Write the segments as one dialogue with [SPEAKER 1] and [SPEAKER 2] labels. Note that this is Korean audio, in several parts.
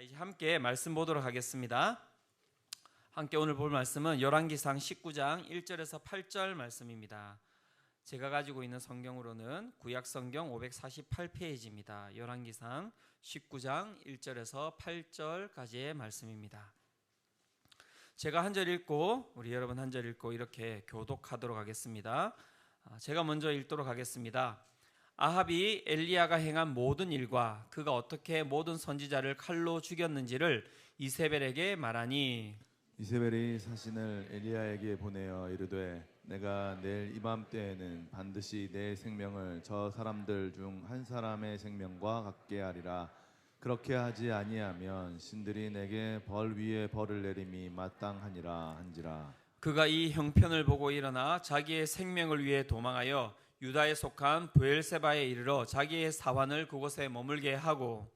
[SPEAKER 1] 이제 함께 말씀 보도록 하겠습니다. 함께 오늘 볼 말씀은 열왕기상 19장 1절에서 8절 말씀입니다. 제가 가지고 있는 성경으로는 구약성경 548페이지입니다. 열왕기상 19장 1절에서 8절까지의 말씀입니다. 제가 한 절 읽고 우리 여러분 한 절 읽고 이렇게 교독하도록 하겠습니다. 제가 먼저 읽도록 하겠습니다. 아합이 엘리야가 행한 모든 일과 그가 어떻게 모든 선지자를 칼로 죽였는지를 이세벨에게 말하니,
[SPEAKER 2] 이세벨이 사신을 엘리야에게 보내어 이르되 내가 내일 이맘때에는 반드시 내 생명을 저 사람들 중 한 사람의 생명과 같게 하리라. 그렇게 하지 아니하면 신들이 내게 벌 위에 벌을 내림이 마땅하니라 한지라.
[SPEAKER 1] 그가 이 형편을 보고 일어나 자기의 생명을 위해 도망하여 유다에 속한 브엘세바에 이르러 자기의 사환을 그곳에 머물게 하고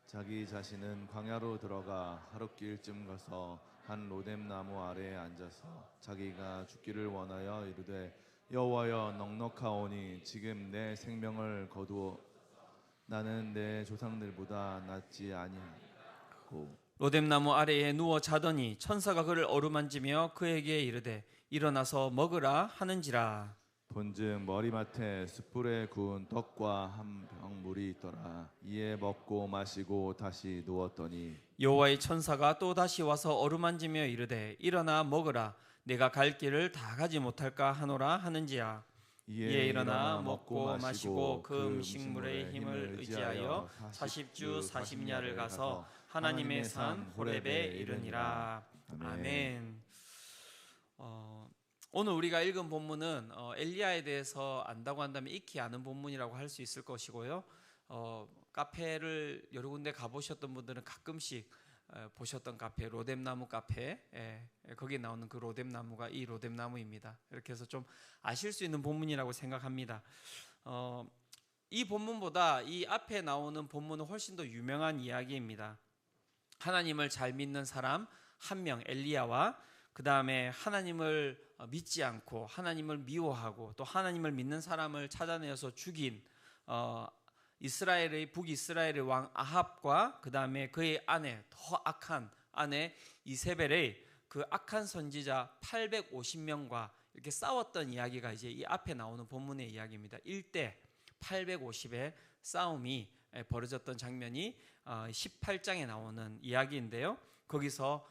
[SPEAKER 2] 자기 자신은 광야로 들어가 하룻길쯤 가서 한 로뎀 나무 아래에 앉아서 자기가 죽기를 원하여 이르되 여호와여 넉넉하오니 지금 내 생명을 거두어 나는 내 조상들보다 낫지 아니하고.
[SPEAKER 1] 로뎀나무 아래에 누워 자더니 천사가 그를 어루만지며 그에게 이르되 일어나서 먹으라 하는지라.
[SPEAKER 2] 본즉 머리맡에 숯불에 구운 떡과 한 병 물이 있더라. 이에 먹고 마시고 다시 누웠더니
[SPEAKER 1] 여호와의 천사가 또 다시 와서 어루만지며 이르되 일어나 먹으라. 내가 갈 길을 다 가지 못할까 하노라 하는지야. 이에 일어나 먹고 마시고 그 음식물의 힘을 의지하여 40주 40야를 가서 하나님의 산 호렙에 이르니라. 아멘. 오늘 우리가 읽은 본문은 엘리야에 대해서 안다고 한다면 익히 아는 본문이라고 할 수 있을 것이고요. 카페를 여러 군데 가보셨던 분들은 가끔씩 보셨던 카페, 로뎀나무 카페, 거기에 나오는 그 로뎀나무가 이 로뎀나무입니다. 이렇게 해서 좀 아실 수 있는 본문이라고 생각합니다. 이 본문보다 이 앞에 나오는 본문은 훨씬 더 유명한 이야기입니다. 하나님을 잘 믿는 사람 한 명, 엘리야와 그 다음에 하나님을 믿지 않고 하나님을 미워하고 또 하나님을 믿는 사람을 찾아내어서 죽인 이스라엘의 북이스라엘의 왕 아합과 그 다음에 그의 아내, 더 악한 아내 이세벨의 그 악한 선지자 850명과 이렇게 싸웠던 이야기가 이제 이 앞에 나오는 본문의 이야기입니다. 1대 850의 싸움이 벌어졌던 장면이 18장에 나오는 이야기인데요. 거기서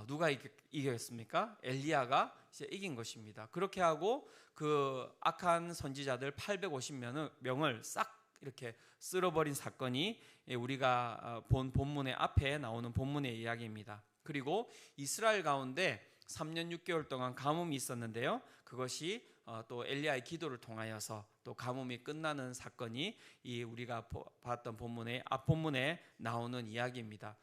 [SPEAKER 1] 누가 이겼습니까? 엘리야가 이제 이긴 것입니다. 그렇게 하고 그 악한 선지자들 850명을 싹 이렇게 쓸어버린 사건이 우리가 본 본문의 앞에 나오는 본문의 이야기입니다. 그리고 이스라엘 가운데 3년 6개월 동안 가뭄이 있었는데요. 그것이 또 엘리야의 기도를 통하여서 또 가뭄이 끝나는 사건이 이 우리가 봤던 본문의 앞본문에 나오는 이야기입니다.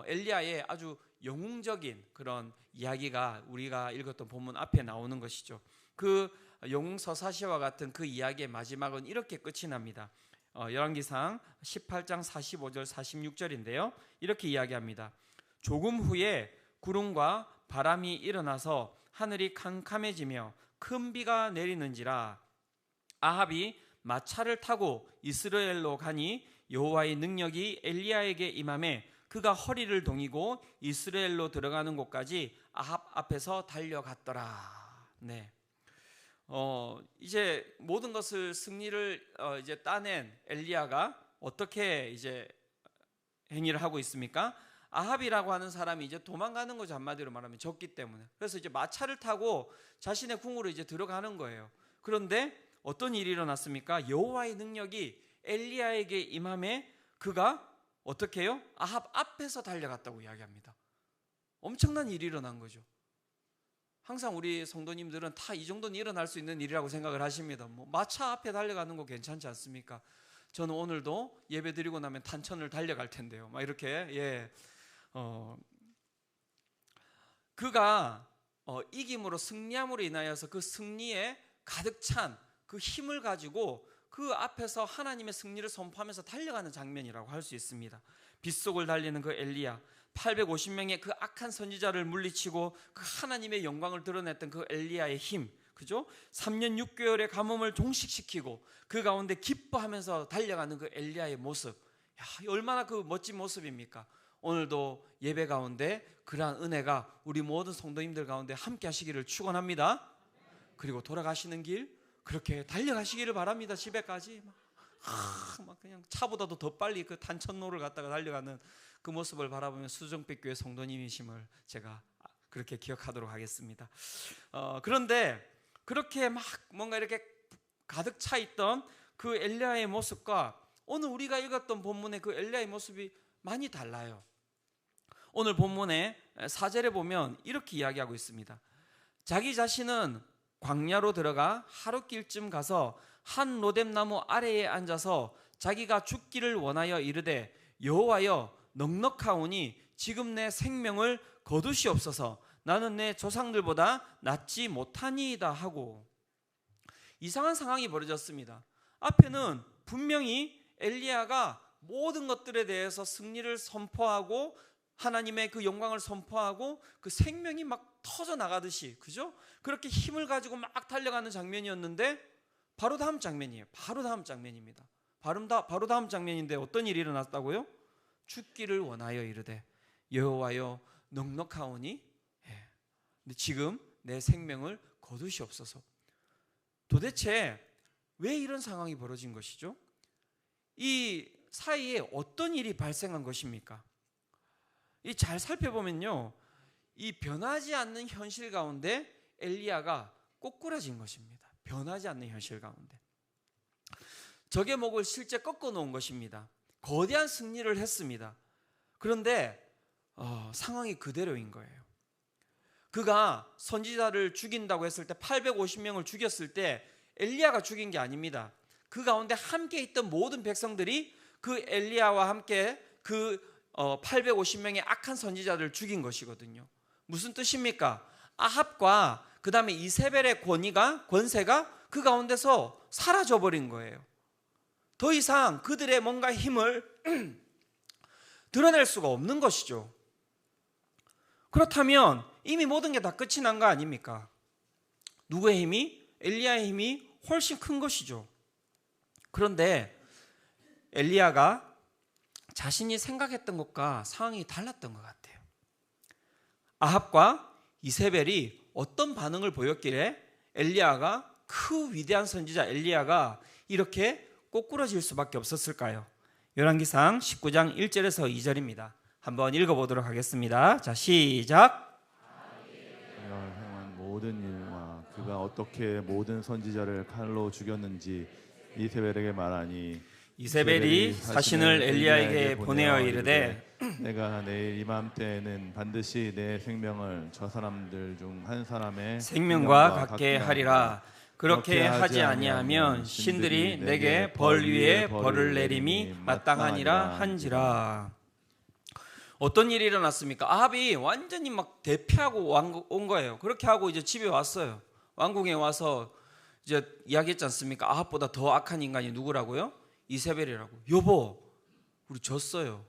[SPEAKER 1] 엘리야의 아주 영웅적인 그런 이야기가 우리가 읽었던 본문 앞에 나오는 것이죠. 그 영웅서사시와 같은 그 이야기의 마지막은 이렇게 끝이 납니다. 열왕기상 18장 45절 46절인데요. 이렇게 이야기합니다. 조금 후에 구름과 바람이 일어나서 하늘이 캄캄해지며 큰 비가 내리는지라. 아합이 마차를 타고 이스라엘로 가니 여호와의 능력이 엘리야에게 임하매 그가 허리를 동이고 이스라엘로 들어가는 곳까지 아합 앞에서 달려갔더라. 네. 이제 모든 것을 승리를 이제 따낸 엘리야가 어떻게 이제 행위를 하고 있습니까? 아합이라고 하는 사람이 이제 도망가는 거죠. 한마디로 말하면 졌기 때문에. 그래서 이제 마차를 타고 자신의 궁으로 이제 들어가는 거예요. 그런데 어떤 일이 일어났습니까? 여호와의 능력이 엘리야에게 임함에 그가 어떻게 해요? 아합 앞에서 달려갔다고 이야기합니다. 엄청난 일이 일어난 거죠. 항상 우리 성도님들은 다 이 정도는 일어날 수 있는 일이라고 생각을 하십니다. 뭐 마차 앞에 달려가는 거 괜찮지 않습니까? 저는 오늘도 예배 드리고 나면 탄천을 달려갈 텐데요. 막 이렇게 그가 이김으로 승리함으로 인하여서 그 승리에 가득 찬 그 힘을 가지고 그 앞에서 하나님의 승리를 선포하면서 달려가는 장면이라고 할 수 있습니다. 빗속을 달리는 그 엘리야, 850명의 그 악한 선지자를 물리치고 그 하나님의 영광을 드러냈던 그 엘리야의 힘, 그죠? 3년 6개월의 가뭄을 종식시키고 그 가운데 기뻐하면서 달려가는 그 엘리야의 모습, 야, 얼마나 그 멋진 모습입니까? 오늘도 예배 가운데 그러한 은혜가 우리 모든 성도님들 가운데 함께 하시기를 축원합니다. 그리고 돌아가시는 길 그렇게 달려가시기를 바랍니다. 집에까지 막 그냥 차보다도 더 빨리 그 탄천로를 갖다가 달려가는 그 모습을 바라보면 수정빛 교회 성도님이심을 제가 그렇게 기억하도록 하겠습니다. 그런데 그렇게 막 뭔가 이렇게 가득 차 있던 그 엘리야의 모습과 오늘 우리가 읽었던 본문의 그 엘리야의 모습이 많이 달라요. 오늘 본문의 4절에 보면 이렇게 이야기하고 있습니다. 자기 자신은 광야로 들어가 하룻길쯤 가서 한 로뎀나무 아래에 앉아서 자기가 죽기를 원하여 이르되 여호와여 넉넉하오니 지금 내 생명을 거두시옵소서. 나는 내 조상들보다 낫지 못하니이다 하고 이상한 상황이 벌어졌습니다. 앞에는 분명히 엘리야가 모든 것들에 대해서 승리를 선포하고 하나님의 그 영광을 선포하고 그 생명이 막 터져 나가듯이, 그죠? 그렇게 힘을 가지고 막 달려가는 장면이었는데 바로 다음 장면이에요. 바로 다음 장면입니다. 바로 다음 장면인데 어떤 일이 일어났다고요? 죽기를 원하여 이르되 여호와여 넉넉하오니 근데 지금 내 생명을 거두시옵소서. 도대체 왜 이런 상황이 벌어진 것이죠? 이 사이에 어떤 일이 발생한 것입니까? 이 잘 살펴보면요, 이 변하지 않는 현실 가운데 엘리야가 꼬꾸라진 것입니다. 변하지 않는 현실 가운데 적의 목을 실제 꺾어 놓은 것입니다. 거대한 승리를 했습니다. 그런데 상황이 그대로인 거예요. 그가 선지자를 죽인다고 했을 때 850명을 죽였을 때 엘리야가 죽인 게 아닙니다. 그 가운데 함께 있던 모든 백성들이 그 엘리야와 함께 그 850명의 악한 선지자들을 죽인 것이거든요. 무슨 뜻입니까? 아합과 그 다음에 이세벨의 권세가 그 가운데서 사라져버린 거예요. 더 이상 그들의 뭔가 힘을 드러낼 수가 없는 것이죠. 그렇다면 이미 모든 게 다 끝이 난 거 아닙니까? 누구의 힘이? 엘리야의 힘이 훨씬 큰 것이죠. 그런데 엘리야가 자신이 생각했던 것과 상황이 달랐던 것 같아요. 아합과 이세벨이 어떤 반응을 보였길래 엘리야가 그 위대한 선지자 엘리야가 이렇게 꼬꾸라질 수밖에 없었을까요? 열왕기상 19장 1절에서 2절입니다. 한번 읽어보도록 하겠습니다. 자, 시작.
[SPEAKER 2] 그가 행한 모든 일과 그가 어떻게 모든 선지자를 칼로 죽였는지 이세벨에게 말하니
[SPEAKER 1] 이세벨이 사신을 엘리야에게 보내어 이르되
[SPEAKER 2] 내가 내일 이맘때에는 반드시 내 생명을 저 사람들 중 한 사람의
[SPEAKER 1] 생명과 같게 하리라. 그렇게 하지 아니하면 신들이 내게 벌 위에 벌을 내림이 마땅하니라 한지라. 어떤 일이 일어났습니까? 아합이 완전히 막 대피하고 온 거예요. 그렇게 하고 이제 집에 왔어요. 왕궁에 와서 이제 이야기했지 않습니까? 아합보다 더 악한 인간이 누구라고요? 이세벨이라고. 여보, 우리 졌어요.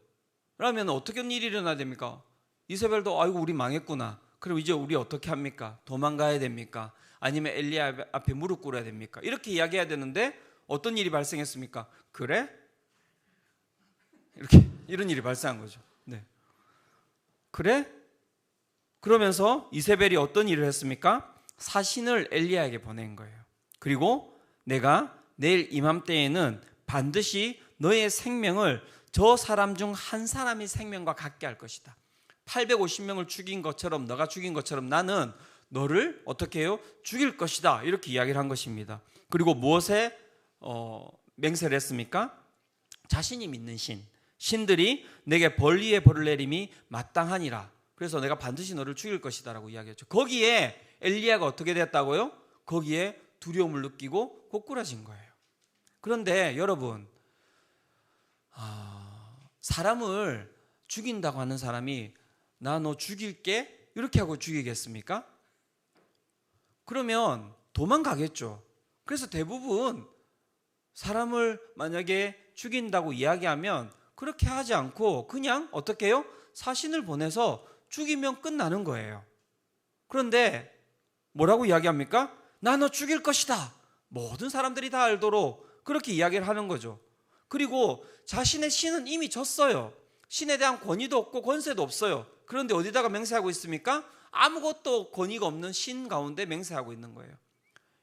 [SPEAKER 1] 그러면 어떻게 일이 일어나야 됩니까? 이세벨도 아이고 우리 망했구나. 그럼 이제 우리 어떻게 합니까? 도망가야 됩니까? 아니면 엘리야 앞에 무릎 꿇어야 됩니까? 이렇게 이야기해야 되는데 어떤 일이 발생했습니까? 그래? 이렇게 이런 일이 발생한 거죠. 네. 그래? 그러면서 이세벨이 어떤 일을 했습니까? 사신을 엘리야에게 보낸 거예요. 그리고 내가 내일 이맘때에는 반드시 너의 생명을 저 사람 중 한 사람의 생명과 같게 할 것이다. 850명을 죽인 것처럼 너가 죽인 것처럼 나는 너를 어떻게 해요? 죽일 것이다. 이렇게 이야기를 한 것입니다. 그리고 무엇에 맹세를 했습니까? 자신이 믿는 신들이 내게 벌 위에 벌을 내림이 마땅하니라. 그래서 내가 반드시 너를 죽일 것이다 라고 이야기했죠. 거기에 엘리야가 어떻게 됐다고요? 거기에 두려움을 느끼고 꼬꾸라진 거예요. 그런데 여러분, 사람을 죽인다고 하는 사람이 나 너 죽일게 이렇게 하고 죽이겠습니까? 그러면 도망가겠죠. 그래서 대부분 사람을 만약에 죽인다고 이야기하면 그렇게 하지 않고 그냥 어떻게 해요? 사신을 보내서 죽이면 끝나는 거예요. 그런데 뭐라고 이야기합니까? 나 너 죽일 것이다. 모든 사람들이 다 알도록 그렇게 이야기를 하는 거죠. 그리고 자신의 신은 이미 졌어요. 신에 대한 권위도 없고 권세도 없어요. 그런데 어디다가 맹세하고 있습니까? 아무것도 권위가 없는 신 가운데 맹세하고 있는 거예요.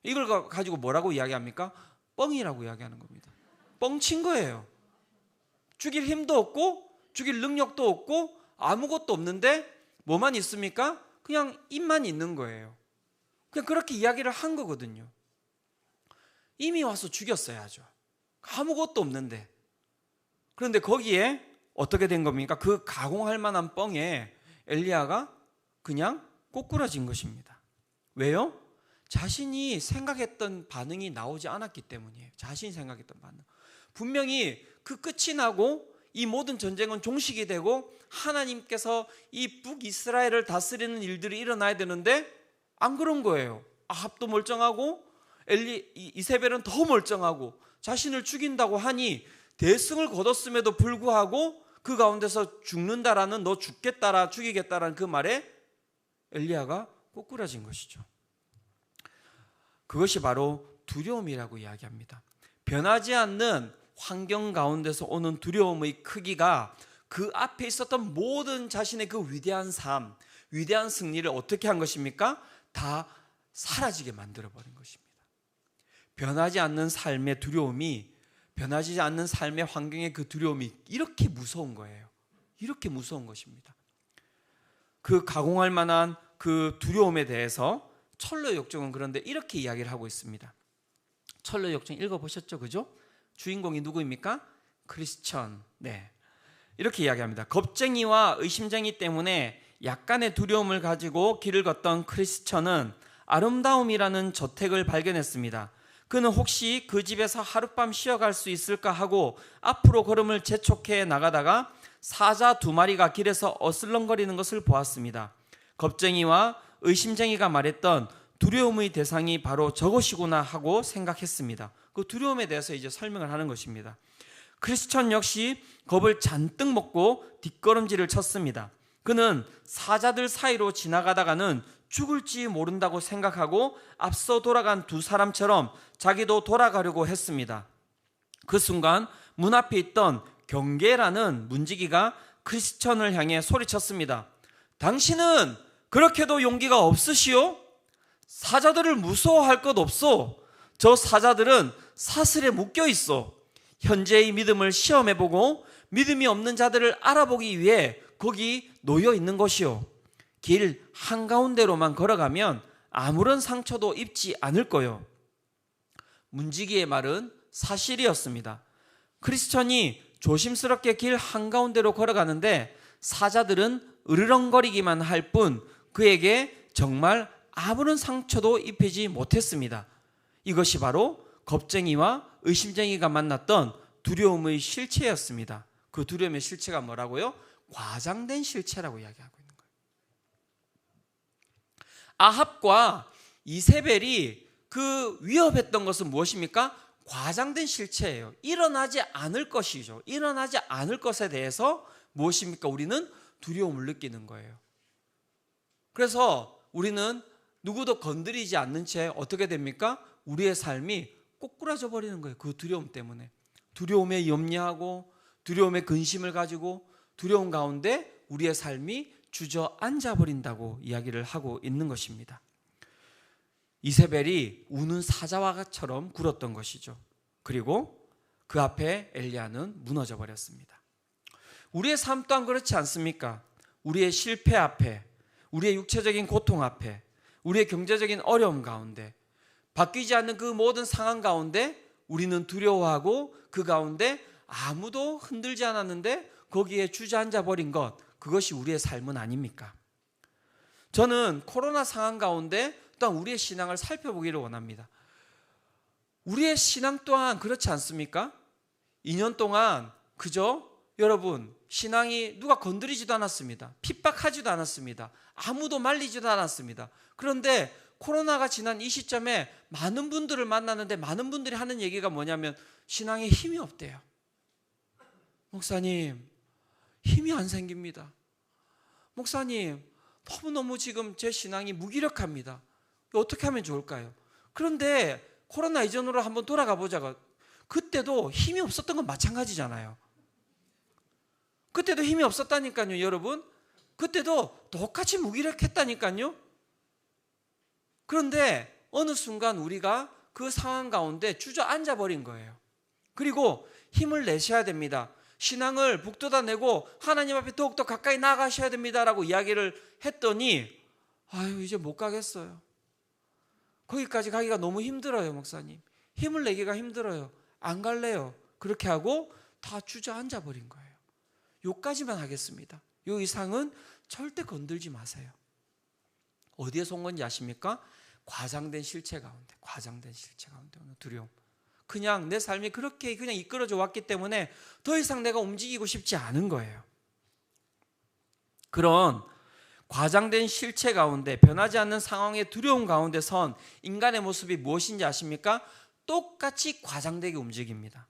[SPEAKER 1] 이걸 가지고 뭐라고 이야기합니까? 뻥이라고 이야기하는 겁니다. 뻥친 거예요. 죽일 힘도 없고 죽일 능력도 없고 아무것도 없는데 뭐만 있습니까? 그냥 입만 있는 거예요. 그냥 그렇게 이야기를 한 거거든요. 이미 와서 죽였어야죠. 아무것도 없는데. 그런데 거기에 어떻게 된 겁니까? 그 가공할 만한 뻥에 엘리야가 그냥 꼬꾸라진 것입니다. 왜요? 자신이 생각했던 반응이 나오지 않았기 때문이에요. 자신이 생각했던 반응. 분명히 그 끝이 나고 이 모든 전쟁은 종식이 되고 하나님께서 이 북이스라엘을 다스리는 일들이 일어나야 되는데 안 그런 거예요. 아합도 멀쩡하고 이세벨은 더 멀쩡하고 자신을 죽인다고 하니 대승을 거뒀음에도 불구하고 그 가운데서 죽는다라는, 너 죽겠다라 죽이겠다라는 그 말에 엘리야가 꼬꾸라진 것이죠. 그것이 바로 두려움이라고 이야기합니다. 변하지 않는 환경 가운데서 오는 두려움의 크기가 그 앞에 있었던 모든 자신의 그 위대한 삶, 위대한 승리를 어떻게 한 것입니까? 다 사라지게 만들어버린 것입니다. 변하지 않는 삶의 두려움이, 변하지 않는 삶의 환경의 그 두려움이 이렇게 무서운 거예요. 이렇게 무서운 것입니다. 그 가공할 만한 그 두려움에 대해서 철로의 역정은 그런데 이렇게 이야기를 하고 있습니다. 철로의 역정 읽어보셨죠? 그죠? 주인공이 누구입니까? 크리스천. 네. 이렇게 이야기합니다. 겁쟁이와 의심쟁이 때문에 약간의 두려움을 가지고 길을 걷던 크리스천은 아름다움이라는 저택을 발견했습니다. 그는 혹시 그 집에서 하룻밤 쉬어갈 수 있을까 하고 앞으로 걸음을 재촉해 나가다가 사자 2마리가 길에서 어슬렁거리는 것을 보았습니다. 겁쟁이와 의심쟁이가 말했던 두려움의 대상이 바로 저것이구나 하고 생각했습니다. 그 두려움에 대해서 이제 설명을 하는 것입니다. 크리스천 역시 겁을 잔뜩 먹고 뒷걸음질을 쳤습니다. 그는 사자들 사이로 지나가다가는 죽을지 모른다고 생각하고 앞서 돌아간 2사람처럼 자기도 돌아가려고 했습니다. 그 순간 문 앞에 있던 경계라는 문지기가 크리스천을 향해 소리쳤습니다. 당신은 그렇게도 용기가 없으시오? 사자들을 무서워할 것 없소. 저 사자들은 사슬에 묶여 있어. 현재의 믿음을 시험해보고 믿음이 없는 자들을 알아보기 위해 거기 놓여 있는 것이오. 길 한가운데로만 걸어가면 아무런 상처도 입지 않을 거요. 문지기의 말은 사실이었습니다. 크리스천이 조심스럽게 길 한가운데로 걸어가는데 사자들은 으르렁거리기만 할 뿐 그에게 정말 아무런 상처도 입히지 못했습니다. 이것이 바로 겁쟁이와 의심쟁이가 만났던 두려움의 실체였습니다. 그 두려움의 실체가 뭐라고요? 과장된 실체라고 이야기하고 있는 거예요. 아합과 이세벨이 그 위협했던 것은 무엇입니까? 과장된 실체예요. 일어나지 않을 것이죠. 일어나지 않을 것에 대해서 무엇입니까? 우리는 두려움을 느끼는 거예요. 그래서 우리는 누구도 건드리지 않는 채 어떻게 됩니까? 우리의 삶이 꼬꾸라져 버리는 거예요. 그 두려움 때문에. 두려움에 염려하고 두려움에 근심을 가지고 두려움 가운데 우리의 삶이 주저앉아 버린다고 이야기를 하고 있는 것입니다. 이세벨이 우는 사자와처럼 굴었던 것이죠. 그리고 그 앞에 엘리야는 무너져 버렸습니다. 우리의 삶 또한 그렇지 않습니까? 우리의 실패 앞에, 우리의 육체적인 고통 앞에, 우리의 경제적인 어려움 가운데, 바뀌지 않는 그 모든 상황 가운데 우리는 두려워하고 그 가운데 아무도 흔들지 않았는데 거기에 주저앉아 버린 것, 그것이 우리의 삶은 아닙니까? 저는 코로나 상황 가운데 또한 우리의 신앙을 살펴보기를 원합니다. 우리의 신앙 또한 그렇지 않습니까? 2년 동안 그저 여러분 신앙이 누가 건드리지도 않았습니다. 핍박하지도 않았습니다. 아무도 말리지도 않았습니다. 그런데 코로나가 지난 이 시점에 많은 분들을 만나는데 많은 분들이 하는 얘기가 뭐냐면 신앙에 힘이 없대요. 목사님, 힘이 안 생깁니다. 목사님, 너무너무 지금 제 신앙이 무기력합니다. 어떻게 하면 좋을까요? 그런데 코로나 이전으로 한번 돌아가 보자고. 그때도 힘이 없었던 건 마찬가지잖아요. 그때도 힘이 없었다니까요, 여러분. 그때도 똑같이 무기력했다니까요. 그런데 어느 순간 우리가 그 상황 가운데 주저앉아 버린 거예요. 그리고 힘을 내셔야 됩니다. 신앙을 북돋아내고 하나님 앞에 더욱더 가까이 나아가셔야 됩니다라고 이야기를 했더니 아유, 이제 못 가겠어요. 거기까지 가기가 너무 힘들어요, 목사님. 힘을 내기가 힘들어요. 안 갈래요. 그렇게 하고 다 주저앉아 버린 거예요. 요까지만 하겠습니다. 요 이상은 절대 건들지 마세요. 어디에서 온 건지 아십니까? 과장된 실체 가운데, 오는 두려움. 그냥 내 삶이 그렇게 그냥 이끌어져 왔기 때문에 더 이상 내가 움직이고 싶지 않은 거예요. 그런 과장된 실체 가운데, 변하지 않는 상황의 두려움 가운데 선 인간의 모습이 무엇인지 아십니까? 똑같이 과장되게 움직입니다.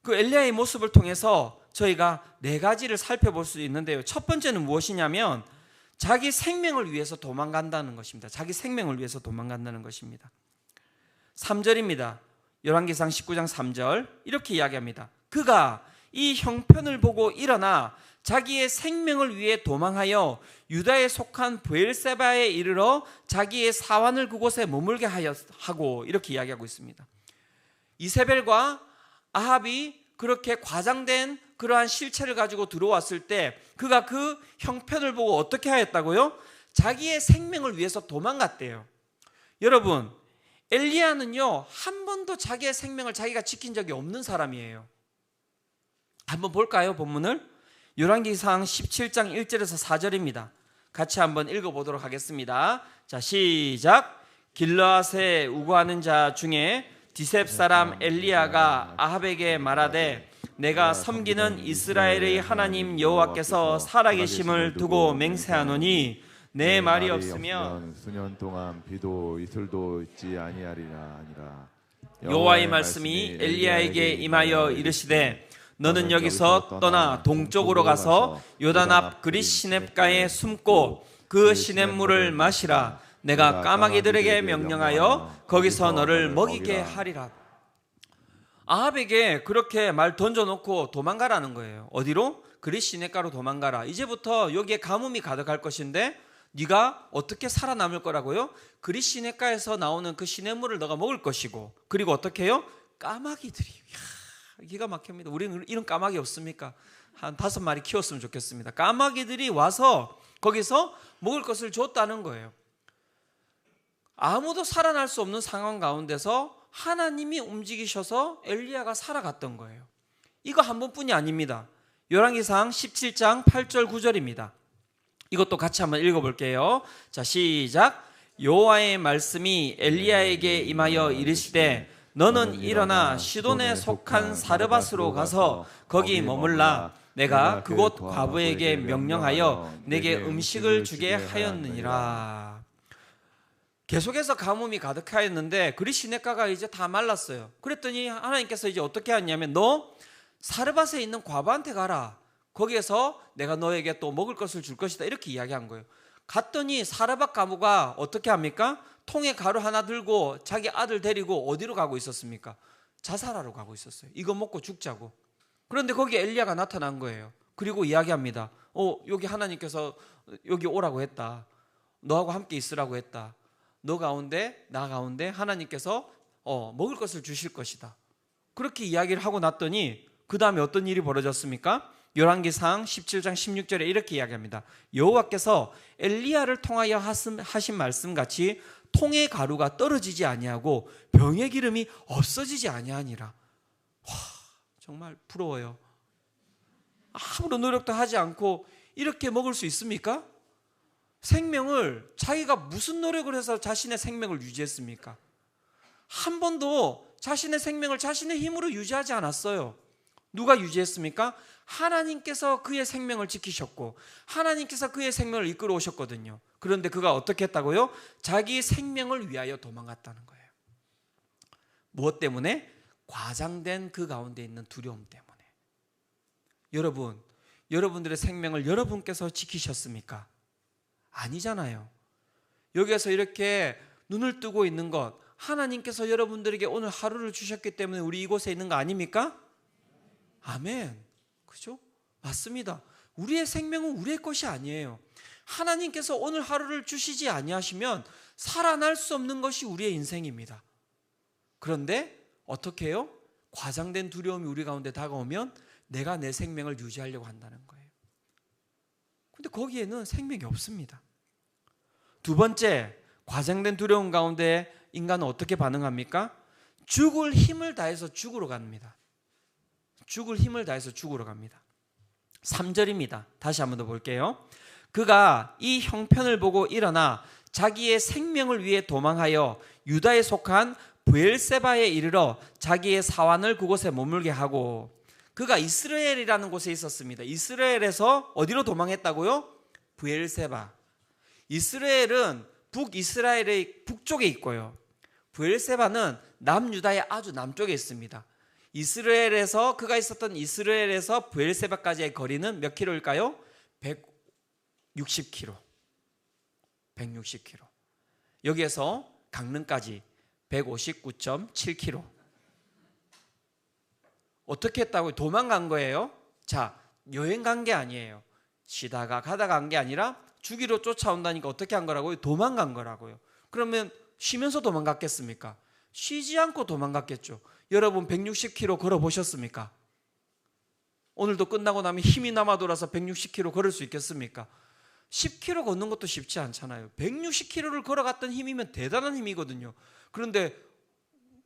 [SPEAKER 1] 그 엘리야의 모습을 통해서 저희가 4가지를 살펴볼 수 있는데요. 첫 번째는 무엇이냐면 자기 생명을 위해서 도망간다는 것입니다. 3절입니다. 열왕기상 19장 3절 이렇게 이야기합니다. 그가 이 형편을 보고 일어나 자기의 생명을 위해 도망하여 유다에 속한 브엘세바에 이르러 자기의 사환을 그곳에 머물게 하고 이렇게 이야기하고 있습니다. 이세벨과 아합이 그렇게 과장된 그러한 실체를 가지고 들어왔을 때 그가 그 형편을 보고 어떻게 하였다고요? 자기의 생명을 위해서 도망갔대요. 여러분, 엘리야는요 한 번도 자기의 생명을 자기가 지킨 적이 없는 사람이에요. 한번 볼까요? 본문을 열왕기상 17장 1절에서 4절입니다. 같이 한번 읽어보도록 하겠습니다. 자, 시작. 길르앗에 우거하는 자 중에 디셉 사람 엘리야가 아합에게 말하되 내가 섬기는 이스라엘의 하나님 여호와께서 살아계심을 두고 맹세하노니 내 말이 없으면
[SPEAKER 2] 수년 동안 비도 이슬도 있지 아니하리라.
[SPEAKER 1] 여호와의 말씀이 엘리야에게 임하여 이르시되 너는 여기서 떠나 동쪽으로 가서 요단 앞 그릿 시냅가에 숨고 그 시냇물을 마시라. 내가 까마귀들에게 명령하여 거기서 너를 먹이게 하리라. 아합에게 그렇게 말 던져놓고 도망가라는 거예요. 어디로? 그릿 시냇가로 도망가라. 이제부터 여기에 가뭄이 가득할 것인데 네가 어떻게 살아남을 거라고요? 그릿 시냇가에서 나오는 그 시냇물을 너가 먹을 것이고, 그리고 어떻게 해요? 까마귀들이, 기가 막힙니다. 우리는 이런 까마귀 없습니까? 한 5마리 키웠으면 좋겠습니다. 까마귀들이 와서 거기서 먹을 것을 줬다는 거예요. 아무도 살아날 수 없는 상황 가운데서 하나님이 움직이셔서 엘리야가 살아갔던 거예요. 이거 한 번뿐이 아닙니다. 열왕기상 17장 8절 9절입니다. 이것도 같이 한번 읽어볼게요. 자, 시작. 여호와의 말씀이 엘리야에게 임하여 이르시되 너는 일어나 시돈에 속한 사르밧으로 가서 거기 머물라. 내가 그곳 과부에게 명령하여 내게 음식을 주게 하였느니라. 계속해서 가뭄이 가득하였는데 그릿 시냇가가 이제 다 말랐어요. 그랬더니 하나님께서 이제 어떻게 하냐면 너 사르밧에 있는 과부한테 가라. 거기에서 내가 너에게 또 먹을 것을 줄 것이다. 이렇게 이야기한 거예요. 갔더니 사르밧 과부가 어떻게 합니까? 통에 가루 하나 들고 자기 아들 데리고 어디로 가고 있었습니까? 자살하러 가고 있었어요. 이거 먹고 죽자고. 그런데 거기에 엘리야가 나타난 거예요. 그리고 이야기합니다. 여기 하나님께서 여기 오라고 했다. 너하고 함께 있으라고 했다. 너 가운데 나 가운데 하나님께서 먹을 것을 주실 것이다. 그렇게 이야기를 하고 났더니 그 다음에 어떤 일이 벌어졌습니까? 열왕기상 17장 16절에 이렇게 이야기합니다. 여호와께서 엘리야를 통하여 하신 말씀같이 통의 가루가 떨어지지 아니하고 병의 기름이 없어지지 아니하니라. 와, 정말 부러워요. 아무런 노력도 하지 않고 이렇게 먹을 수 있습니까? 생명을 자기가 무슨 노력을 해서 자신의 생명을 유지했습니까? 한 번도 자신의 생명을 자신의 힘으로 유지하지 않았어요. 누가 유지했습니까? 하나님께서 그의 생명을 지키셨고 하나님께서 그의 생명을 이끌어 오셨거든요. 그런데 그가 어떻게 했다고요? 자기 생명을 위하여 도망갔다는 거예요. 무엇 때문에? 과장된 그 가운데 있는 두려움 때문에. 여러분들의 생명을 여러분께서 지키셨습니까? 아니잖아요. 여기에서 이렇게 눈을 뜨고 있는 것, 하나님께서 여러분들에게 오늘 하루를 주셨기 때문에 우리 이곳에 있는 거 아닙니까? 아멘. 그죠? 맞습니다. 우리의 생명은 우리의 것이 아니에요. 하나님께서 오늘 하루를 주시지 아니하시면 살아날 수 없는 것이 우리의 인생입니다. 그런데 어떻게 해요? 과장된 두려움이 우리 가운데 다가오면 내가 내 생명을 유지하려고 한다는 거예요. 근데 거기에는 생명이 없습니다. 두 번째, 과장된 두려움 가운데 인간은 어떻게 반응합니까? 죽을 힘을 다해서 죽으러 갑니다. 죽을 힘을 다해서 죽으러 갑니다. 3절입니다. 다시 한번 더 볼게요. 그가 이 형편을 보고 일어나 자기의 생명을 위해 도망하여 유다에 속한 브엘세바에 이르러 자기의 사환을 그곳에 머물게 하고, 그가 이스라엘이라는 곳에 있었습니다. 이스라엘에서 어디로 도망했다고요? 브엘세바. 이스라엘은 북이스라엘의 북쪽에 있고요, 브엘세바는 남유다의 아주 남쪽에 있습니다. 이스라엘에서 그가 있었던 이스라엘에서 브엘세바까지의 거리는 몇 킬로일까요? 160킬로. 160킬로. 여기에서 강릉까지 159.7킬로. 어떻게 했다고요? 도망간 거예요. 자, 여행 간 게 아니에요. 쉬다가 가다가 간 게 아니라 주기로 쫓아온다니까 어떻게 한 거라고요? 도망간 거라고요. 그러면 쉬면서 도망갔겠습니까? 쉬지 않고 도망갔겠죠. 여러분 160km 걸어보셨습니까? 오늘도 끝나고 나면 힘이 남아 돌아서 160km 걸을 수 있겠습니까? 10km 걷는 것도 쉽지 않잖아요. 160km를 걸어갔던 힘이면 대단한 힘이거든요. 그런데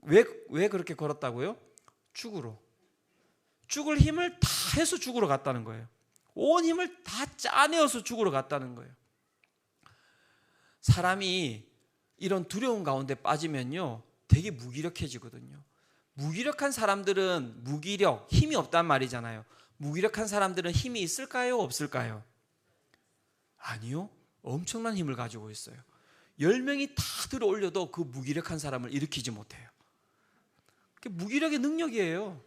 [SPEAKER 1] 왜 그렇게 걸었다고요? 죽으러. 죽을 힘을 다 해서 죽으러 갔다는 거예요. 온 힘을 다 짜내어서 죽으러 갔다는 거예요. 사람이 이런 두려움 가운데 빠지면요, 되게 무기력해지거든요. 무기력한 사람들은 힘이 없단 말이잖아요. 무기력한 사람들은 힘이 있을까요? 없을까요? 아니요. 엄청난 힘을 가지고 있어요. 10명이 다 들어 올려도 그 무기력한 사람을 일으키지 못해요. 그게 무기력의 능력이에요.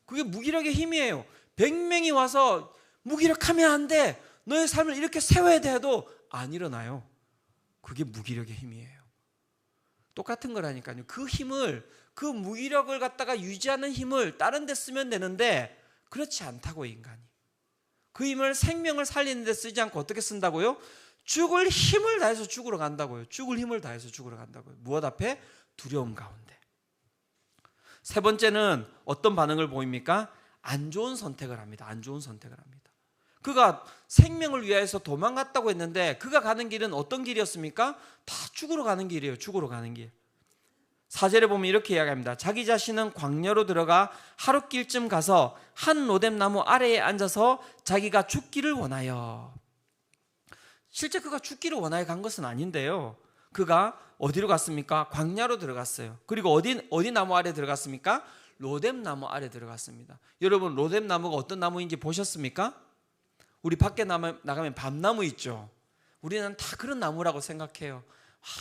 [SPEAKER 1] 그게 무기력의 힘이에요. 100명이 와서 무기력하면 안 돼, 너의 삶을 이렇게 세워야 돼 해도 안 일어나요. 그게 무기력의 힘이에요. 똑같은 거라니까요. 그 힘을, 그 무기력을 갖다가 유지하는 힘을 다른 데 쓰면 되는데 그렇지 않다고, 인간이. 그 힘을 생명을 살리는 데 쓰지 않고 어떻게 쓴다고요? 죽을 힘을 다해서 죽으러 간다고요. 죽을 힘을 다해서 죽으러 간다고요. 무엇 앞에? 두려움 가운데. 세 번째는 어떤 반응을 보입니까? 안 좋은 선택을 합니다. 안 좋은 선택을 합니다. 그가 생명을 위해서 도망갔다고 했는데 그가 가는 길은 어떤 길이었습니까? 다 죽으러 가는 길이에요. 죽으러 가는 길. 4절에 보면 이렇게 이야기합니다. 자기 자신은 광야로 들어가 하룻길쯤 가서 한 로뎀나무 아래에 앉아서 자기가 죽기를 원하여. 실제 그가 죽기를 원하여 간 것은 아닌데요, 그가 어디로 갔습니까? 광야로 들어갔어요. 그리고 어디 나무 아래 들어갔습니까? 로뎀나무 아래 들어갔습니다. 여러분, 로뎀나무가 어떤 나무인지 보셨습니까? 우리 밖에 나가면 밤나무 있죠. 우리는 다 그런 나무라고 생각해요.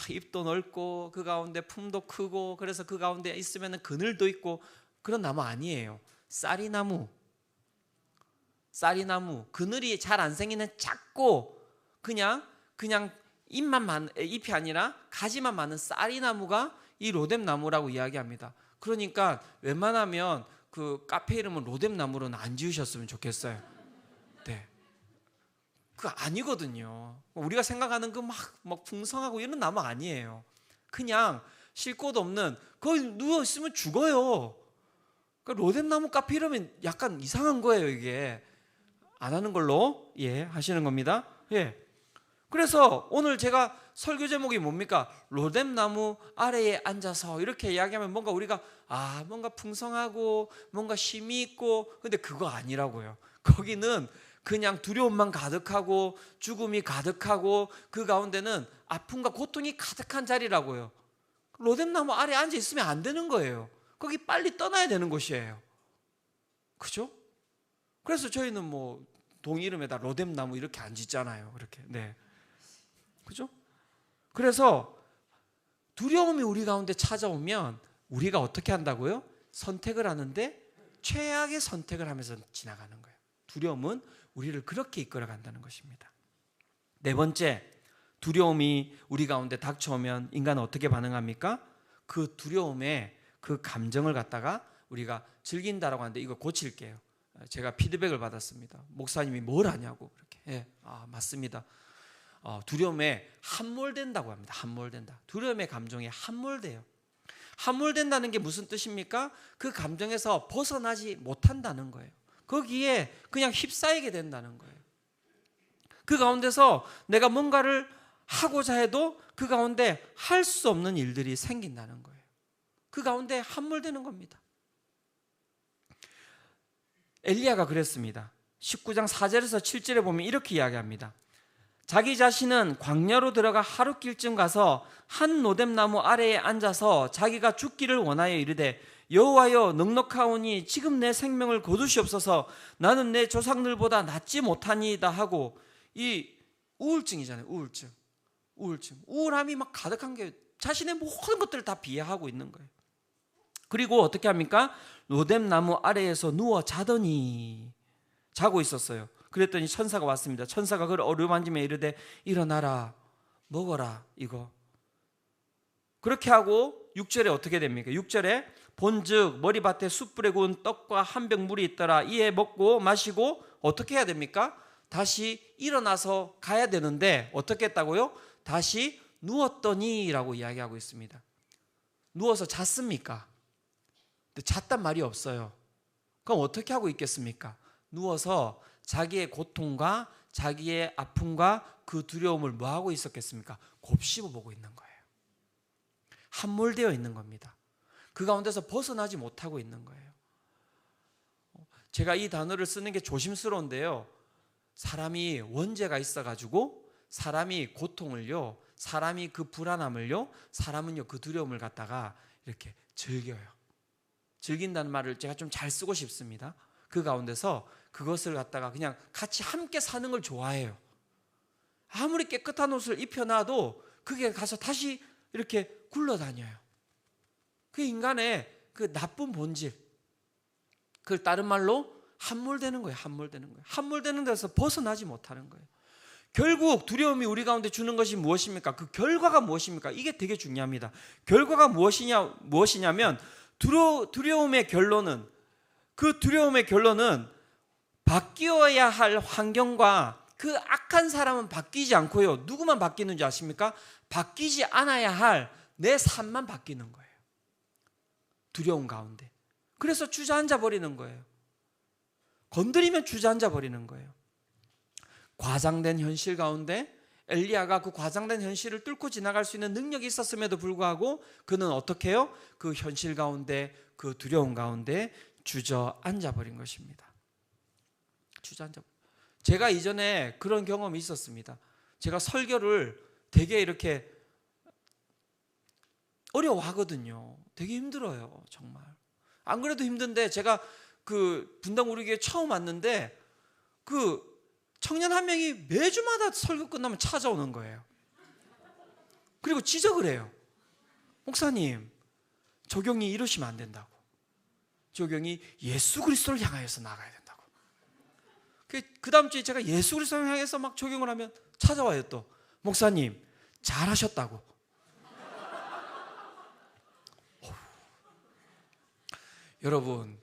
[SPEAKER 1] 잎도 넓고 그 가운데 품도 크고, 그래서 그 가운데 있으면 그늘도 있고, 그런 나무 아니에요. 쌀이나무. 그늘이 잘 안 생기는 작고 그냥 잎이 아니라 가지만 많은 쌀이나무가 이 로뎀나무라고 이야기합니다. 그러니까 웬만하면 그 카페 이름은 로뎀나무로는 안 지으셨으면 좋겠어요. 네. 그거 아니거든요. 우리가 생각하는 그 막 풍성하고 이런 나무 아니에요. 그냥 쉴 곳 없는, 거기 누워 있으면 죽어요. 그러니까 로뎀나무 카페 이러면 약간 이상한 거예요. 이게 안 하는 걸로 하시는 겁니다. 그래서 오늘 제가 설교 제목이 뭡니까? 로뎀나무 아래에 앉아서, 이렇게 이야기하면 뭔가 우리가 뭔가 풍성하고 뭔가 쉼이 있고, 근데 그거 아니라고요. 거기는 그냥 두려움만 가득하고 죽음이 가득하고 그 가운데는 아픔과 고통이 가득한 자리라고요. 로뎀나무 아래에 앉아 있으면 안 되는 거예요. 거기 빨리 떠나야 되는 곳이에요. 그죠? 그래서 저희는 뭐 동 이름에다 로뎀나무 이렇게 안 짓잖아요. 그렇게. 네. 그죠? 그래서 두려움이 우리 가운데 찾아오면 우리가 어떻게 한다고요? 선택을 하는데 최악의 선택을 하면서 지나가는 거예요. 두려움은 우리를 그렇게 이끌어 간다는 것입니다. 네 번째, 두려움이 우리 가운데 닥쳐오면 인간은 어떻게 반응합니까? 그 두려움에 그 감정을 갖다가 우리가 즐긴다라고 하는데 이거 고칠게요. 제가 피드백을 받았습니다. 목사님이 뭘 하냐고 그렇게. 예, 맞습니다. 두려움에 함몰된다고 합니다. 함몰된다. 두려움의 감정에 함몰돼요. 함몰된다는 게 무슨 뜻입니까? 그 감정에서 벗어나지 못한다는 거예요. 거기에 그냥 휩싸이게 된다는 거예요. 그 가운데서 내가 뭔가를 하고자 해도 그 가운데 할 수 없는 일들이 생긴다는 거예요. 그 가운데 함몰되는 겁니다. 엘리야가 그랬습니다. 19장 4절에서 7절에 보면 이렇게 이야기합니다. 자기 자신은 광야로 들어가 하룻길쯤 가서 한 로뎀나무 아래에 앉아서 자기가 죽기를 원하여 이르되 여호와여 넉넉하오니 지금 내 생명을 거두시옵소서 나는 내 조상들보다 낫지 못하니이다 하고, 이 우울증이잖아요. 우울증. 우울함이 막 가득한 게 자신의 모든 것들을 다 비하하고 있는 거예요. 그리고 어떻게 합니까? 로뎀나무 아래에서 누워 자고 있었어요. 그랬더니 천사가 왔습니다. 천사가 그를 어루만지며 이르되 일어나라 먹어라 이거. 그렇게 하고 6절에 어떻게 됩니까? 6절에 본즉 머리밭에 숯불에 구운 떡과 한 병 물이 있더라. 이에 먹고 마시고 어떻게 해야 됩니까? 다시 일어나서 가야 되는데 어떻게 했다고요? 다시 누웠더니 라고 이야기하고 있습니다. 누워서 잤습니까? 근데 잤단 말이 없어요. 그럼 어떻게 하고 있겠습니까? 누워서 자기의 고통과 자기의 아픔과 그 두려움을 뭐 하고 있었겠습니까? 곱씹어 보고 있는 거예요. 함몰되어 있는 겁니다. 그 가운데서 벗어나지 못하고 있는 거예요. 제가 이 단어를 쓰는 게 조심스러운데요. 사람이 원죄가 있어가지고 사람이 고통을요, 사람이 그 불안함을요, 사람은요 그 두려움을 갖다가 이렇게 즐겨요. 즐긴다는 말을 제가 좀 잘 쓰고 싶습니다. 그 가운데서 그것을 갖다가 그냥 같이 함께 사는 걸 좋아해요. 아무리 깨끗한 옷을 입혀놔도 그게 가서 다시 이렇게 굴러다녀요. 그 인간의 그 나쁜 본질, 그걸 다른 말로 함몰되는 거예요. 함몰되는 데서 벗어나지 못하는 거예요. 결국 두려움이 우리 가운데 주는 것이 무엇입니까? 그 결과가 무엇입니까? 이게 되게 중요합니다. 결과가 무엇이냐면 두려움의 결론은, 그 두려움의 결론은 바뀌어야 할 환경과 그 악한 사람은 바뀌지 않고요. 누구만 바뀌는지 아십니까? 바뀌지 않아야 할 내 삶만 바뀌는 거예요. 두려움 가운데. 그래서 주저앉아 버리는 거예요. 건드리면 주저앉아 버리는 거예요. 과장된 현실 가운데 엘리야가 그 과장된 현실을 뚫고 지나갈 수 있는 능력이 있었음에도 불구하고 그는 어떻게 해요? 그 현실 가운데, 그 두려움 가운데 주저앉아 버린 것입니다. 제가 이전에 그런 경험이 있었습니다. 제가 설교를 되게 이렇게 어려워하거든요. 되게 힘들어요, 정말. 안 그래도 힘든데 제가 그 분당 우리 교회 처음 왔는데 그 청년 한 명이 매주마다 설교 끝나면 찾아오는 거예요. 그리고 지적을 해요. 목사님, 조경이 이러시면 안 된다고. 조경이 예수 그리스도를 향하여서 나가야 된다고. 그 다음 주에 제가 예수 그리스도를 향해서 막 조경을 하면 찾아와요 또. 목사님, 잘하셨다고. 여러분,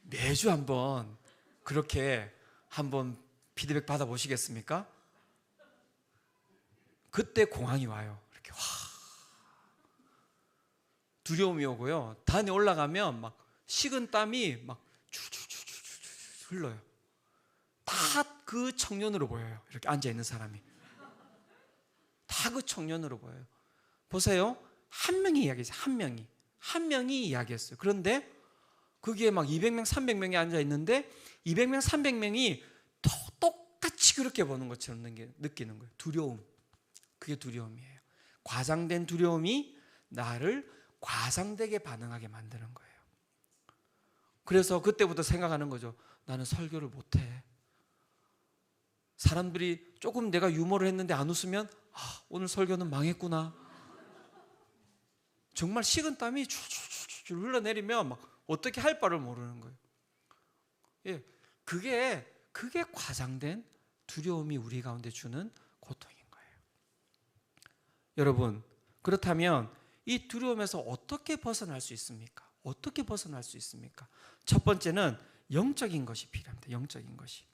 [SPEAKER 1] 매주 한번 그렇게 한번 피드백 받아보시겠습니까? 그때 공황이 와요. 이렇게 두려움이 오고요. 단에 올라가면 막 식은 땀이 막 줄줄줄줄줄 흘러요. 다 그 청년으로 보여요. 이렇게 앉아 있는 사람이 다 그 청년으로 보여요. 보세요. 한 명이 이야기했어요. 한 명이 이야기했어요. 그런데 거기에 막 200명, 300명이 앉아 있는데 200명, 300명이 똑같이 그렇게 보는 것처럼 느끼는 거예요. 두려움. 그게 두려움이에요. 과장된 두려움이 나를 과장되게 반응하게 만드는 거예요. 그래서 그때부터 생각하는 거죠. 나는 설교를 못해. 사람들이 조금 내가 유머를 했는데 안 웃으면 오늘 설교는 망했구나. 정말 식은땀이 줄줄줄 흘러내리면 막 어떻게 할 바를 모르는 거예요. 예, 그게 과장된 두려움이 우리 가운데 주는 고통인 거예요. 여러분, 그렇다면 이 두려움에서 어떻게 벗어날 수 있습니까? 어떻게 벗어날 수 있습니까? 첫 번째는 영적인 것이 필요합니다. 영적인 것이.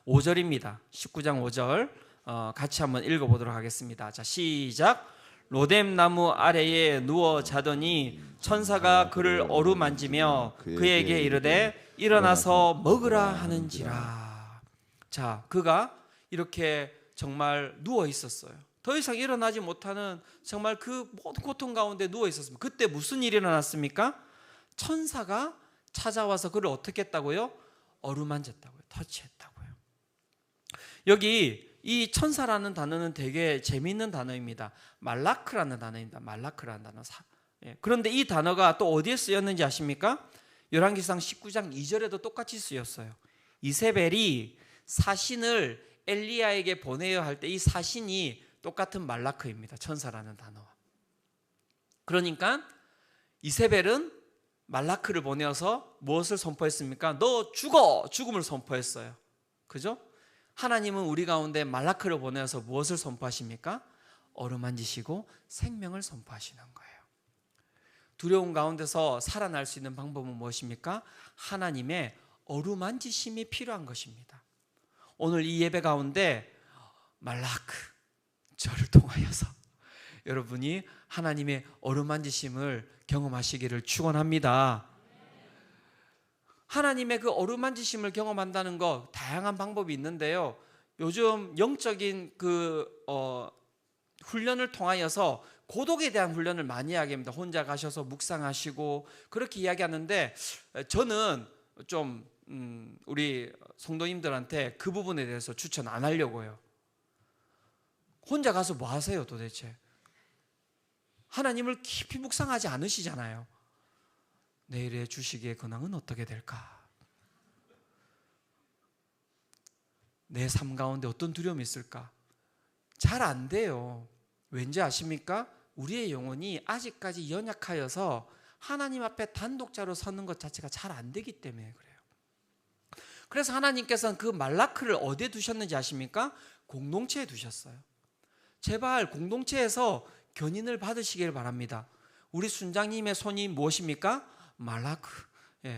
[SPEAKER 1] 5절입니다. 19장 5절 같이 한번 읽어보도록 하겠습니다. 자, 시작. 로뎀 나무 아래에 누워 자더니 천사가 그를 어루만지며 그에게 이르되 일어나서 먹으라 하는지라. 자, 그가 이렇게 정말 누워 있었어요. 더 이상 일어나지 못하는 정말 그 모든 고통 가운데 누워 있었습니다. 그때 무슨 일이 일어났습니까? 천사가 찾아와서 그를 어떻게 했다고요? 어루만졌다고요. 터치했다고요. 여기 이 천사라는 단어는 되게 재미있는 단어입니다. 말라크라는 단어입니다. 말라크라는 단어. 그런데 이 단어가 또 어디에 쓰였는지 아십니까? 열왕기상 19장 2절에도 똑같이 쓰였어요. 이세벨이 사신을 엘리야에게 보내야 할 때 이 사신이 똑같은 말라크입니다. 천사라는 단어와. 그러니까 이세벨은 말라크를 보내어서 무엇을 선포했습니까? 너 죽어! 죽음을 선포했어요. 그죠? 하나님은 우리 가운데 말라크를 보내어서 무엇을 선포하십니까? 어루만지시고 생명을 선포하시는 거예요. 두려움 가운데서 살아날 수 있는 방법은 무엇입니까? 하나님의 어루만지심이 필요한 것입니다. 오늘 이 예배 가운데 말라크 저를 통하여서 여러분이 하나님의 어루만지심을 경험하시기를 축원합니다. 하나님의 그 어루만지심을 경험한다는 거 다양한 방법이 있는데요. 요즘 영적인 훈련을 통하여서 고독에 대한 훈련을 많이 이야기합니다. 혼자 가셔서 묵상하시고 그렇게 이야기하는데 저는 좀 우리 성도님들한테 그 부분에 대해서 추천 안 하려고 해요. 혼자 가서 뭐 하세요 도대체? 하나님을 깊이 묵상하지 않으시잖아요. 내일의 주식의 근황은 어떻게 될까? 내 삶 가운데 어떤 두려움이 있을까? 잘 안 돼요. 왠지 아십니까? 우리의 영혼이 아직까지 연약하여서 하나님 앞에 단독자로 서는 것 자체가 잘 안 되기 때문에 그래요. 그래서 하나님께서는 그 말라크를 어디에 두셨는지 아십니까? 공동체에 두셨어요. 제발 공동체에서 견인을 받으시길 바랍니다. 우리 순장님의 손이 무엇입니까? 말라크,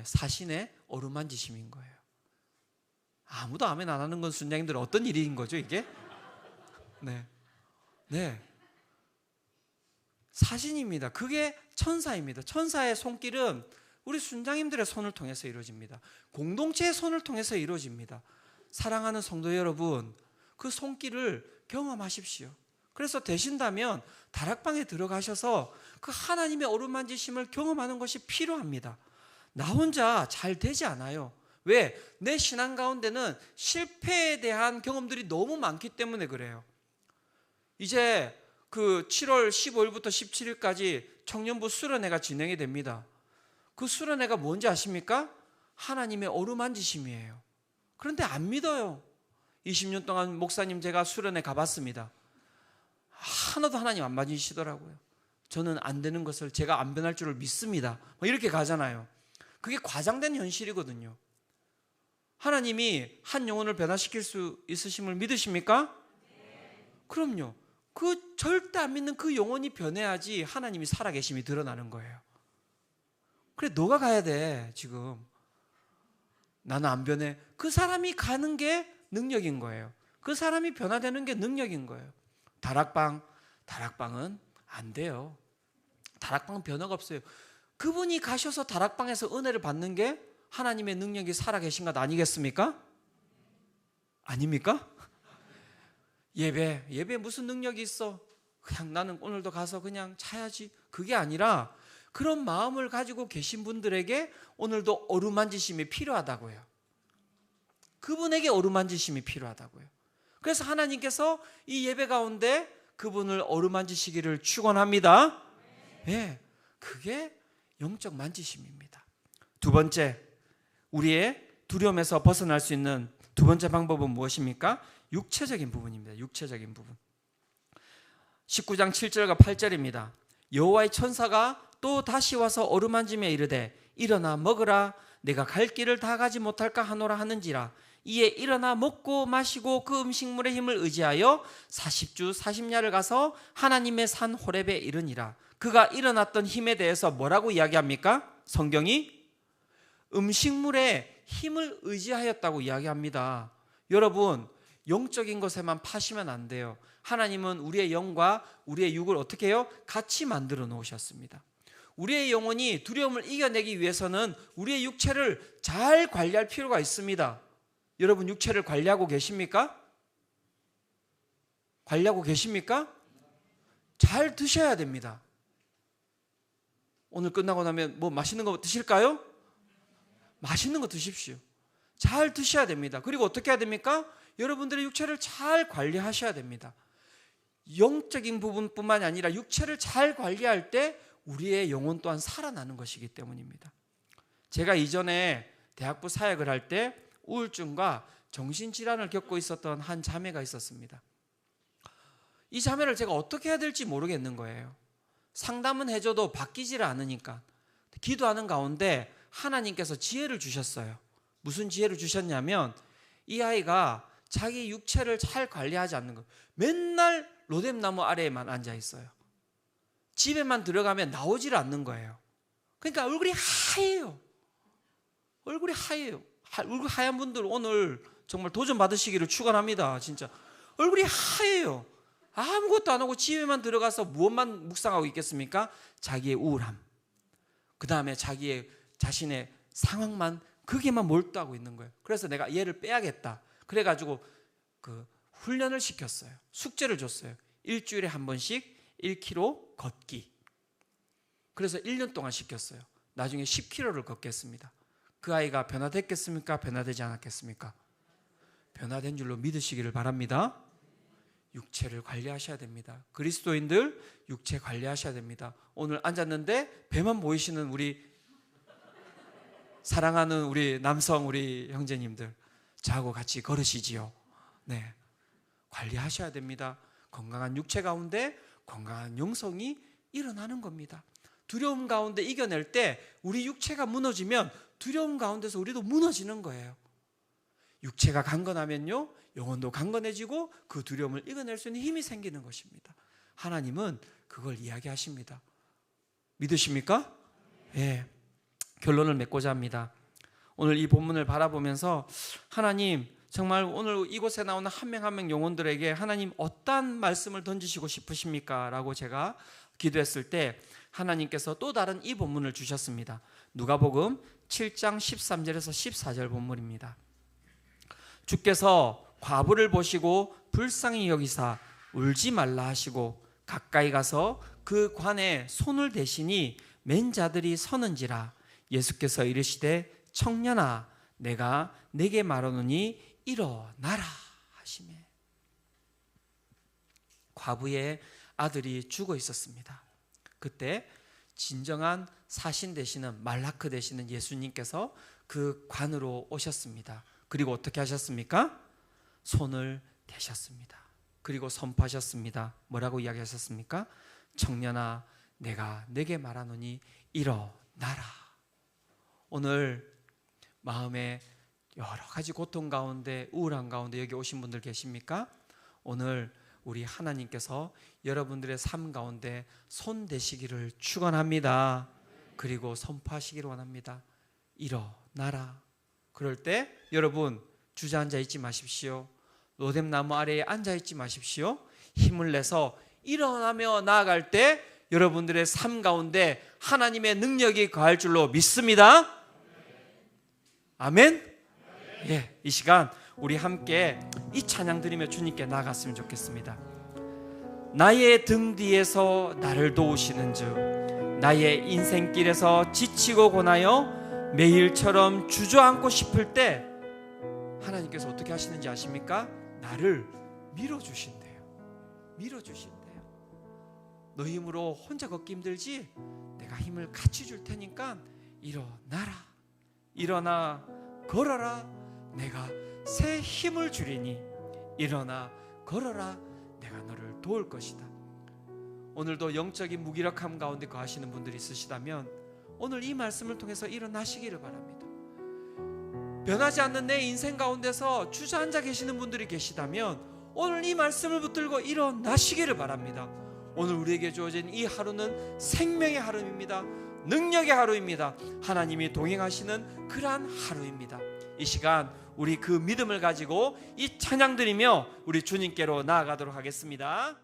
[SPEAKER 1] 사신의 어루만지심인 거예요. 아무도 아멘 안 하는 건 순장님들 어떤 일인 거죠 이게? 네, 사신입니다. 그게 천사입니다. 천사의 손길은 우리 순장님들의 손을 통해서 이루어집니다. 공동체의 손을 통해서 이루어집니다. 사랑하는 성도 여러분, 그 손길을 경험하십시오. 그래서 되신다면 다락방에 들어가셔서 그 하나님의 어루만지심을 경험하는 것이 필요합니다. 나 혼자 잘 되지 않아요. 왜? 내 신앙 가운데는 실패에 대한 경험들이 너무 많기 때문에 그래요. 이제 그 7월 15일부터 17일까지 청년부 수련회가 진행이 됩니다. 그 수련회가 뭔지 아십니까? 하나님의 어루만지심이에요. 그런데 안 믿어요. 20년 동안 목사님 제가 수련회 가봤습니다. 하나도 하나님 안 만지시더라고요. 저는 안 되는 것을 제가 안 변할 줄을 믿습니다. 이렇게 가잖아요. 그게 과장된 현실이거든요. 하나님이 한 영혼을 변화시킬 수 있으심을 믿으십니까? 그럼요. 그 절대 안 믿는 그 영혼이 변해야지 하나님이 살아계심이 드러나는 거예요. 그래 너가 가야 돼 지금. 나는 안 변해. 그 사람이 가는 게 능력인 거예요. 그 사람이 변화되는 게 능력인 거예요. 다락방은 안 돼요. 다락방은 변화가 없어요. 그분이 가셔서 다락방에서 은혜를 받는 게 하나님의 능력이 살아계신 것 아니겠습니까? 아닙니까? 예배 무슨 능력이 있어? 그냥 나는 오늘도 가서 그냥 자야지. 그게 아니라 그런 마음을 가지고 계신 분들에게 오늘도 어루만지심이 필요하다고요. 그분에게 어루만지심이 필요하다고요. 그래서 하나님께서 이 예배 가운데 그분을 어루만지시기를 축원합니다. 예, 그게 영적 만지심입니다. 두 번째, 우리의 두려움에서 벗어날 수 있는 두 번째 방법은 무엇입니까? 육체적인 부분입니다. 육체적인 부분. 19장 7절과 8절입니다. 여호와의 천사가 또 다시 와서 어루만지며 이르되 일어나 먹으라. 내가 갈 길을 다 가지 못할까 하노라 하는지라. 이에 일어나 먹고 마시고 그 음식물의 힘을 의지하여 40주 40야를 가서 하나님의 산 호렙에 이르니라. 그가 일어났던 힘에 대해서 뭐라고 이야기합니까? 성경이 음식물에 힘을 의지하였다고 이야기합니다. 여러분, 영적인 것에만 파시면 안 돼요. 하나님은 우리의 영과 우리의 육을 어떻게 해요? 같이 만들어 놓으셨습니다. 우리의 영혼이 두려움을 이겨내기 위해서는 우리의 육체를 잘 관리할 필요가 있습니다. 여러분, 육체를 관리하고 계십니까? 관리하고 계십니까? 잘 드셔야 됩니다. 오늘 끝나고 나면 뭐 맛있는 거 드실까요? 맛있는 거 드십시오. 잘 드셔야 됩니다. 그리고 어떻게 해야 됩니까? 여러분들의 육체를 잘 관리하셔야 됩니다. 영적인 부분뿐만 아니라 육체를 잘 관리할 때 우리의 영혼 또한 살아나는 것이기 때문입니다. 제가 이전에 대학부 사역을 할 때 우울증과 정신질환을 겪고 있었던 한 자매가 있었습니다. 이 자매를 제가 어떻게 해야 될지 모르겠는 거예요. 상담은 해줘도 바뀌지를 않으니까. 기도하는 가운데 하나님께서 지혜를 주셨어요. 무슨 지혜를 주셨냐면 이 아이가 자기 육체를 잘 관리하지 않는 거예요. 맨날 로뎀나무 아래에만 앉아 있어요. 집에만 들어가면 나오지를 않는 거예요. 그러니까 얼굴이 하얘요. 얼굴이 하얘요. 얼굴 하얀 분들 오늘 정말 도전 받으시기를 축원합니다. 진짜 얼굴이 하얘요. 아무것도 안 하고 집에만 들어가서 무엇만 묵상하고 있겠습니까? 자기의 우울함, 그 다음에 자신의 상황만, 거기에만 몰두하고 있는 거예요. 그래서 내가 얘를 빼야겠다. 그래가지고 그 훈련을 시켰어요. 숙제를 줬어요. 일주일에 한 번씩 1km 걷기. 그래서 1년 동안 시켰어요. 나중에 10km를 걷겠습니다. 그 아이가 변화됐겠습니까? 변화되지 않았겠습니까? 변화된 줄로 믿으시기를 바랍니다. 육체를 관리하셔야 됩니다. 그리스도인들 육체 관리하셔야 됩니다. 오늘 앉았는데 배만 보이시는 우리 사랑하는 우리 남성 우리 형제님들, 저하고 같이 걸으시지요. 네, 관리하셔야 됩니다. 건강한 육체 가운데 건강한 영성이 일어나는 겁니다. 두려움 가운데 이겨낼 때 우리 육체가 무너지면 두려움 가운데서 우리도 무너지는 거예요. 육체가 강건하면요, 영혼도 강건해지고 그 두려움을 이겨낼 수 있는 힘이 생기는 것입니다. 하나님은 그걸 이야기하십니다. 믿으십니까? 예. 결론을 맺고자 합니다. 오늘 이 본문을 바라보면서 하나님, 정말 오늘 이곳에 나오는 한 명 한 명 영혼들에게 하나님 어떤 말씀을 던지시고 싶으십니까? 라고 제가 기도했을 때 하나님께서 또 다른 이 본문을 주셨습니다. 누가복음 7장 13절에서 14절 본문입니다. 주께서 과부를 보시고 불쌍히 여기사 울지 말라 하시고 가까이 가서 그 관에 손을 대시니 맨 자들이 서는지라. 예수께서 이르시되 청년아 내가 네게 말하노니 일어나라 하시매. 과부의 아들이 죽어 있었습니다. 그때 진정한 사신 되시는 말라크 되시는 예수님께서 그 관으로 오셨습니다. 그리고 어떻게 하셨습니까? 손을 대셨습니다. 그리고 선포하셨습니다. 뭐라고 이야기하셨습니까? 청년아 내가 네게 말하노니 일어나라. 오늘 마음에 여러 가지 고통 가운데, 우울한 가운데 여기 오신 분들 계십니까? 오늘 우리 하나님께서 여러분들의 삶 가운데 손 대시기를 축원합니다. 그리고 선포하시기를 원합니다. 일어나라. 그럴 때 여러분 주저앉아 있지 마십시오. 로뎀나무 아래에 앉아 있지 마십시오. 힘을 내서 일어나며 나아갈 때 여러분들의 삶 가운데 하나님의 능력이 거할 줄로 믿습니다. 아멘. 예, 이 시간 우리 함께 이 찬양 드리며 주님께 나아갔으면 좋겠습니다. 나의 등 뒤에서 나를 도우시는즉 나의 인생길에서 지치고 고나여 매일처럼 주저앉고 싶을 때 하나님께서 어떻게 하시는지 아십니까? 나를 밀어주신대요. 밀어주신대요. 너 힘으로 혼자 걷기 힘들지? 내가 힘을 같이 줄 테니까 일어나라. 일어나 걸어라. 내가 새 힘을 주리니 일어나 걸어라. 내가 너를 도울 것이다. 오늘도 영적인 무기력함 가운데 거하시는 분들이 있으시다면 오늘 이 말씀을 통해서 일어나시기를 바랍니다. 변하지 않는 내 인생 가운데서 주저앉아 계시는 분들이 계시다면 오늘 이 말씀을 붙들고 일어나시기를 바랍니다. 오늘 우리에게 주어진 이 하루는 생명의 하루입니다. 능력의 하루입니다. 하나님이 동행하시는 그러한 하루입니다. 이 시간 우리 그 믿음을 가지고 이 찬양 드리며 우리 주님께로 나아가도록 하겠습니다.